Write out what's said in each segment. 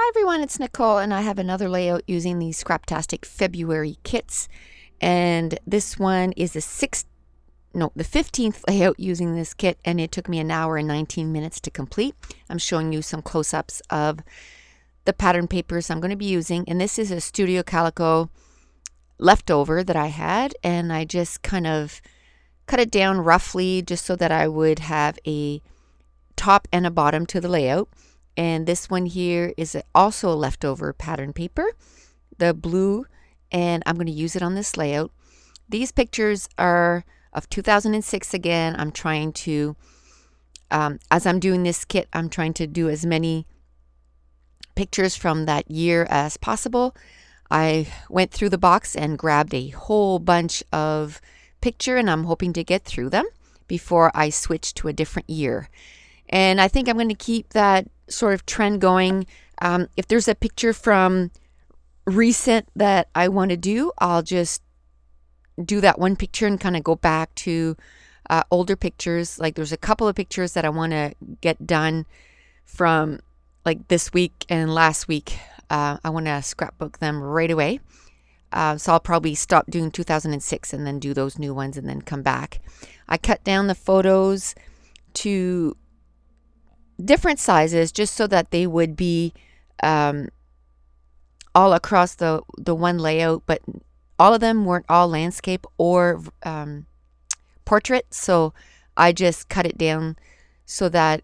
Hi everyone, it's Nicole and I have another layout using the Scraptastic February kits, and this one is the 15th layout using this kit, and it took me an hour and 19 minutes to complete. I'm showing you some close-ups of the pattern papers I'm going to be using, and this is a Studio Calico leftover that I had, and I just kind of cut it down roughly just so that I would have a top and a bottom to the layout. And this one here is also a leftover pattern paper, the blue, and I'm going to use it on this layout. These pictures are of 2006 again. I'm trying to, as I'm doing this kit, I'm trying to do as many pictures from that year as possible. I went through the box and grabbed a whole bunch of picture, and I'm hoping to get through them before I switch to a different year. And I think I'm going to keep that sort of trend going. If there's a picture from recent that I want to do, I'll just do that one picture and kind of go back to older pictures. Like there's a couple of pictures that I want to get done from like this week and last week. I want to scrapbook them right away. So I'll probably stop doing 2006 and then do those new ones and then come back. I cut down the photos to different sizes just so that they would be all across the one layout, but all of them weren't all landscape or portrait, so I just cut it down so that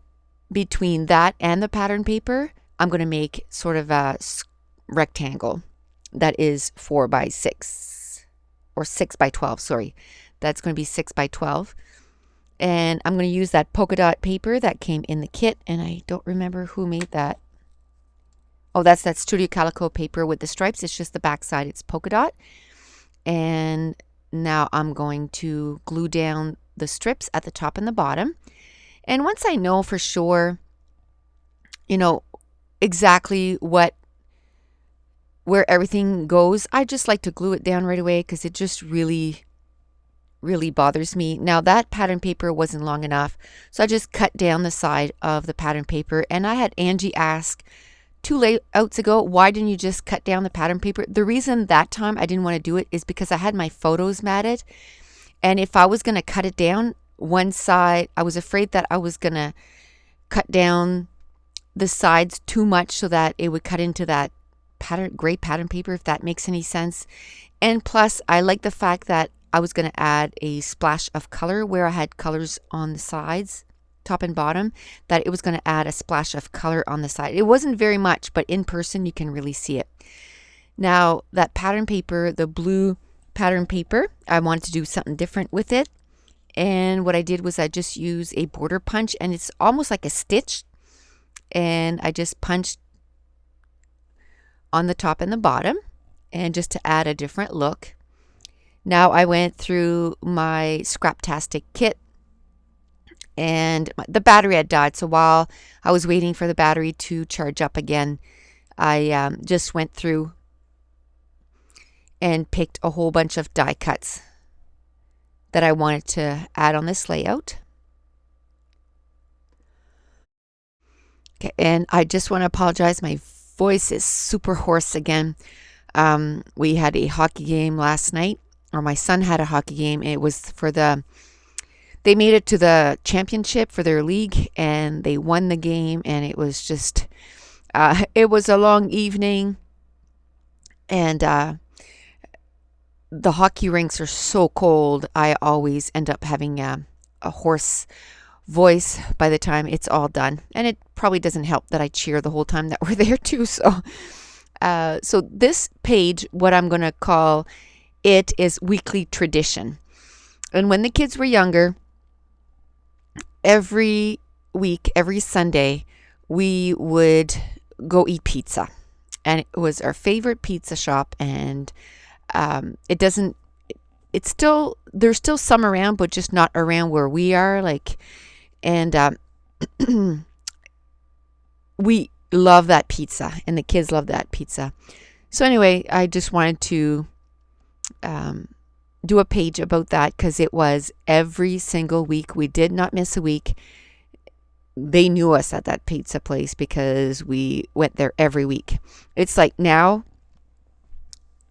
between that and the pattern paper I'm going to make sort of a rectangle that is 4 by 6 or 6 by 12. Sorry, that's going to be 6 by 12. And I'm going to use that polka dot paper that came in the kit, and I don't remember who made that. Oh, that's that Studio Calico paper with the stripes. It's just the back side. It's polka dot. And now I'm going to glue down the strips at the top and the bottom. And once I know for sure, exactly where everything goes, I just like to glue it down right away because it just really bothers me. Now that pattern paper wasn't long enough, so I just cut down the side of the pattern paper, and I had Angie ask 2 layouts ago, why didn't you just cut down the pattern paper? The reason that time I didn't want to do it is because I had my photos matted, and if I was going to cut it down one side, I was afraid that I was going to cut down the sides too much so that it would cut into that gray pattern paper, if that makes any sense. And plus I like the fact that I was going to add a splash of color where I had colors on the sides, top and bottom, that it was going to add a splash of color on the side. It wasn't very much, but in person you can really see it. Now that pattern paper, the blue pattern paper, I wanted to do something different with it. And what I did was I just used a border punch, and it's almost like a stitch. And I just punched on the top and the bottom, and just to add a different look. Now I went through my Scraptastic kit, and the battery had died, so while I was waiting for the battery to charge up again, I just went through and picked a whole bunch of die cuts that I wanted to add on this layout. Okay, and I just want to apologize, my voice is super hoarse again. We had a hockey game last night, or my son had a hockey game. It was they made it to the championship for their league, and they won the game, and it was just, it was a long evening, and the hockey rinks are so cold. I always end up having a hoarse voice by the time it's all done, and it probably doesn't help that I cheer the whole time that we're there too. So this page, what I'm going to call it is weekly tradition. And when the kids were younger, every week, every Sunday, we would go eat pizza, and it was our favorite pizza shop. And there's still some around, but just not around where we are. And we love that pizza, and the kids love that pizza. So anyway, I just wanted to do a page about that because it was every single week. We did not miss a week. they knew us at that pizza place because we went there every week. It's like now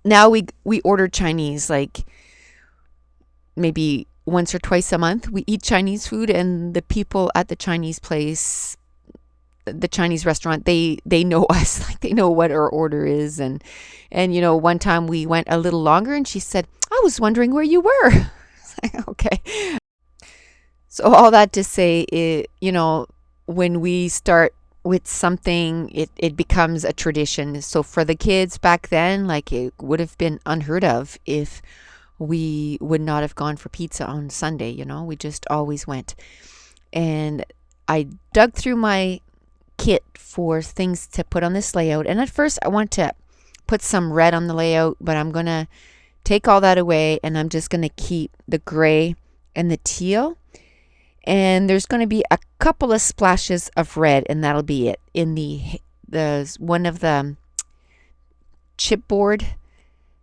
we order Chinese like maybe once or twice a month. We eat Chinese food, and the people at the Chinese place, the Chinese restaurant, they know us. Like, they know what our order is. And one time we went a little longer, and she said, "I was wondering where you were." It's like, okay. So all that to say, when we start with something, it becomes a tradition. So for the kids back then, like, it would have been unheard of if we would not have gone for pizza on Sunday. We just always went. And I dug through my kit for things to put on this layout. And at first I wanted to put some red on the layout, but I'm going to take all that away, and I'm just going to keep the gray and the teal. And there's going to be a couple of splashes of red, and that'll be it. In the one of the chipboard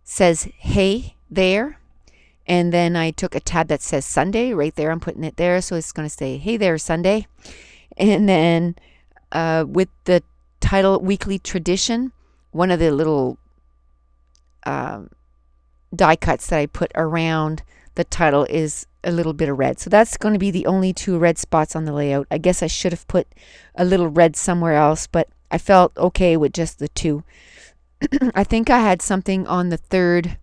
says "Hey" there, and then I took a tab that says Sunday right there. I'm putting it there, so it's going to say "Hey there, Sunday." And then with the title "Weekly Tradition," one of the little die cuts that I put around the title is a little bit of red. So that's going to be the only two red spots on the layout. I guess I should have put a little red somewhere else, but I felt okay with just the two. I think I had something on the third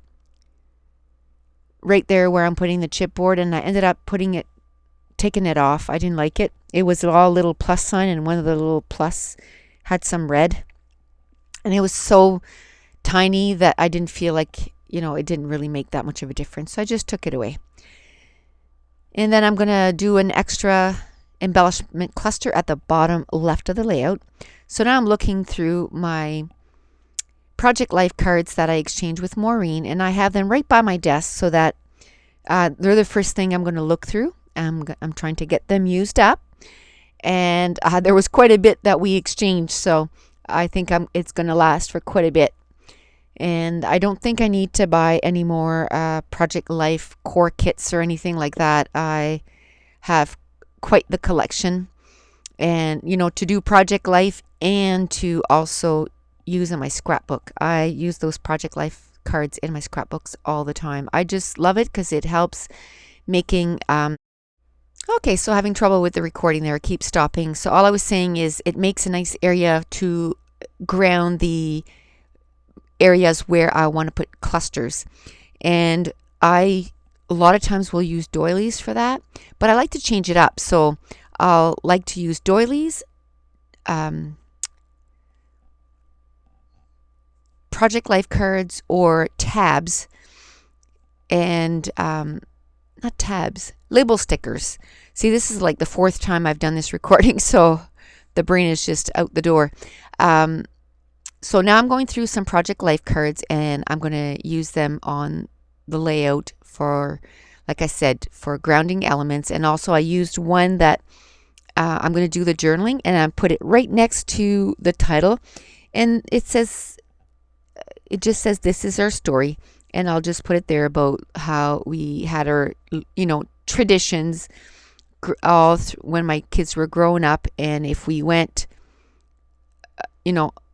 right there where I'm putting the chipboard, and I ended up taking it off. I didn't like it. It was all little plus sign, and one of the little plus had some red, and it was so tiny that I didn't feel like, it didn't really make that much of a difference. So I just took it away. And then I'm going to do an extra embellishment cluster at the bottom left of the layout. So now I'm looking through my Project Life cards that I exchanged with Maureen, and I have them right by my desk so that they're the first thing I'm going to look through. I'm trying to get them used up. And there was quite a bit that we exchanged, so I think it's going to last for quite a bit. And I don't think I need to buy any more Project Life core kits or anything like that. I have quite the collection. And, to do Project Life and to also use in my scrapbook. I use those Project Life cards in my scrapbooks all the time. I just love it because it helps making... Okay, so having trouble with the recording there. Keep stopping. So all I was saying is it makes a nice area to ground the areas where I want to put clusters. And I a lot of times will use doilies for that, but I like to change it up. So I'll like to use doilies, Project Life cards, or tabs, and not tabs, label stickers. See, this is like the fourth time I've done this recording, so the brain is just out the door. So now I'm going through some Project Life cards, and I'm going to use them on the layout for, like I said, for grounding elements. And also I used one that I'm going to do the journaling, and I put it right next to the title. And it just says, "This is our story." And I'll just put it there about how we had our, traditions when my kids were growing up. And if we went,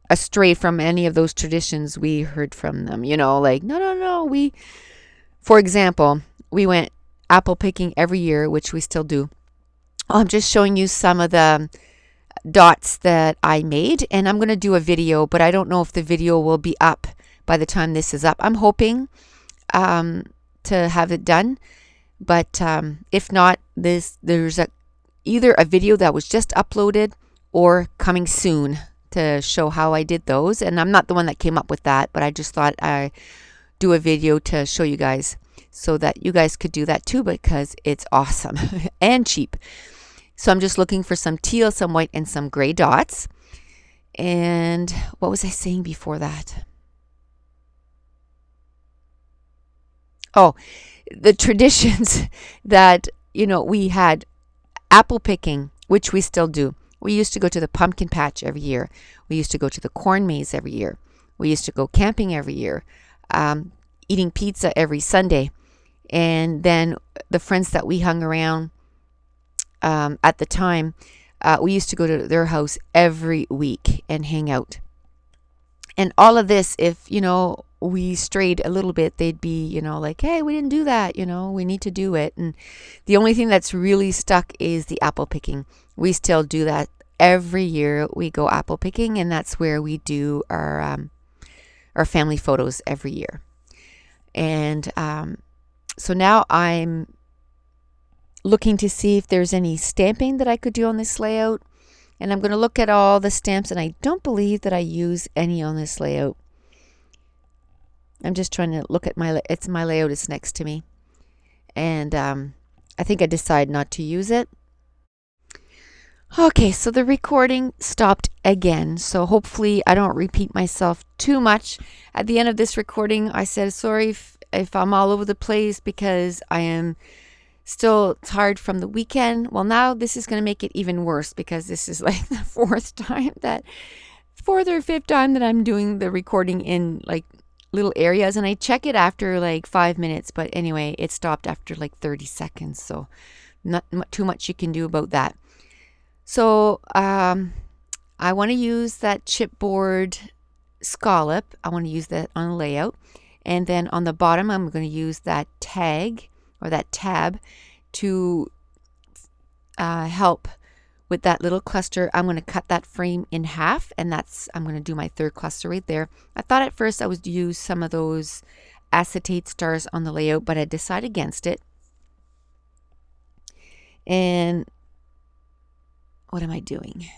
astray from any of those traditions, we heard from them, like, no. For example, we went apple picking every year, which we still do. I'm just showing you some of the dots that I made, and I'm going to do a video, but I don't know if the video will be up by the time this is up. I'm hoping to have it done, but if not, there's either a video that was just uploaded or coming soon to show how I did those. And I'm not the one that came up with that, but I just thought I'd do a video to show you guys so that you guys could do that too, because it's awesome and cheap. So I'm just looking for some teal, some white, and some gray dots. And what was I saying before that? Oh, the traditions that, we had apple picking, which we still do. We used to go to the pumpkin patch every year. We used to go to the corn maze every year. We used to go camping every year, eating pizza every Sunday. And then the friends that we hung around at the time, We used to go to their house every week and hang out. And all of this, if, we strayed a little bit, they'd be, like, hey, we didn't do that, we need to do it. And the only thing that's really stuck is the apple picking. We still do that every year. We go apple picking, and that's where we do our family photos every year. And so now I'm looking to see if there's any stamping that I could do on this layout. And I'm going to look at all the stamps, and I don't believe that I use any on this layout. I'm just trying to look at my layout is next to me. And I think I decided not to use it. Okay, so the recording stopped again. So hopefully I don't repeat myself too much. At the end of this recording, I said, sorry if I'm all over the place because I am still tired from the weekend. Well, now this is going to make it even worse because this is like the fourth or fifth time that I'm doing the recording in like little areas, and I check it after like 5 minutes, but anyway, it stopped after like 30 seconds, so not too much you can do about that. So I want to use that chipboard scallop. I want to use that on a layout, and then on the bottom I'm going to use that tag or that tab to help with that little cluster. I'm going to cut that frame in half, and I'm going to do my third cluster right there. I thought at first I would use some of those acetate stars on the layout, but I decided against it. And what am I doing?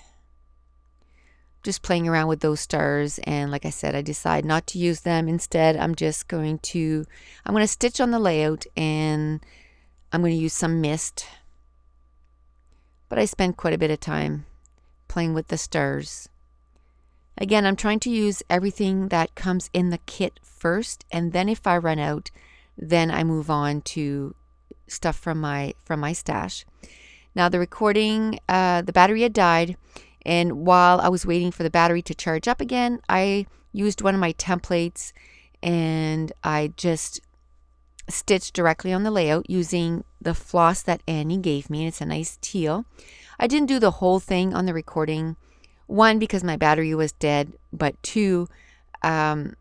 Just playing around with those stars, and like I said, I decided not to use them. Instead, I'm going to stitch on the layout, and I'm going to use some mist. But I spend quite a bit of time playing with the stars. Again, I'm trying to use everything that comes in the kit first, and then if I run out, then I move on to stuff from my stash. Now the recording, the battery had died, and while I was waiting for the battery to charge up again, I used one of my templates, and I just stitched directly on the layout using the floss that Annie gave me. It's a nice teal. I didn't do the whole thing on the recording. One, because my battery was dead, but two, it's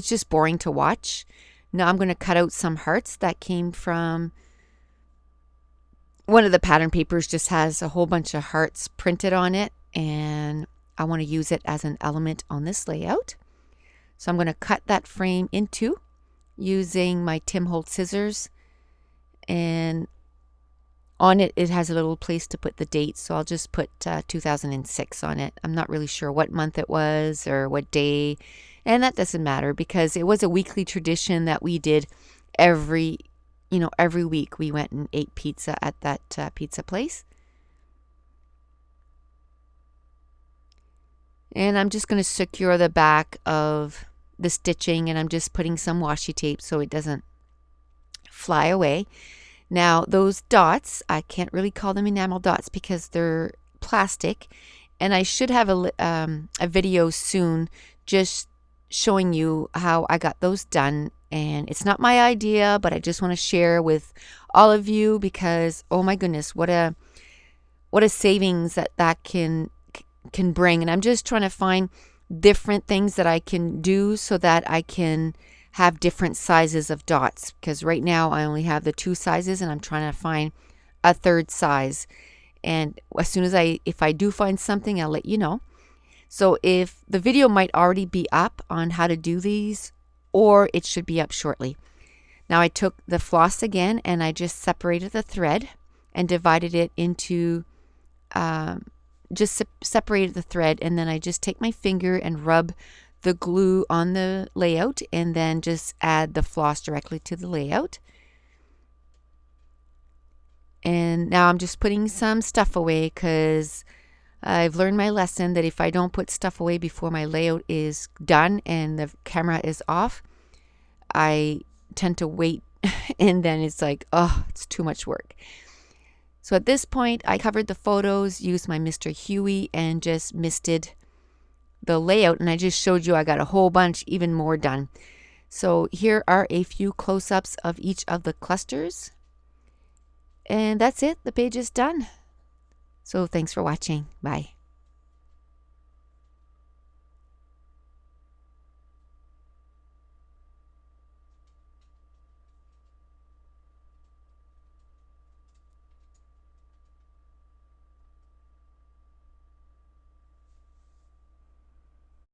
just boring to watch. Now I'm going to cut out some hearts that came from one of the pattern papers. Just has a whole bunch of hearts printed on it, and I want to use it as an element on this layout. So I'm going to cut that frame in two using my Tim Holtz scissors, and on it has a little place to put the date, so I'll just put 2006 on it. I'm not really sure what month it was or what day, and that doesn't matter because it was a weekly tradition that we did every week. We went and ate pizza at that pizza place. And I'm just going to secure the back of the stitching, and I'm just putting some washi tape so it doesn't fly away. Now those dots, I can't really call them enamel dots because they're plastic, and I should have a video soon just showing you how I got those done. And it's not my idea, but I just want to share with all of you because, oh my goodness, what a savings that can bring. And I'm just trying to find different things that I can do so that I can have different sizes of dots, because right now I only have the two sizes, and I'm trying to find a third size. And as soon as if I do find something, I'll let you know. So if the video might already be up on how to do these, or it should be up shortly. Now I took the floss again, and I just separated the thread and divided it into separated the thread, and then I just take my finger and rub the glue on the layout, and then just add the floss directly to the layout. And now I'm just putting some stuff away because I've learned my lesson that if I don't put stuff away before my layout is done and the camera is off, I tend to wait and then it's like, oh, it's too much work. So at this point, I covered the photos, used my Mr. Huey, and just misted the layout, and I just showed you I got a whole bunch even more done. So here are a few close-ups of each of the clusters, and that's it. The page is done. So thanks for watching. Bye.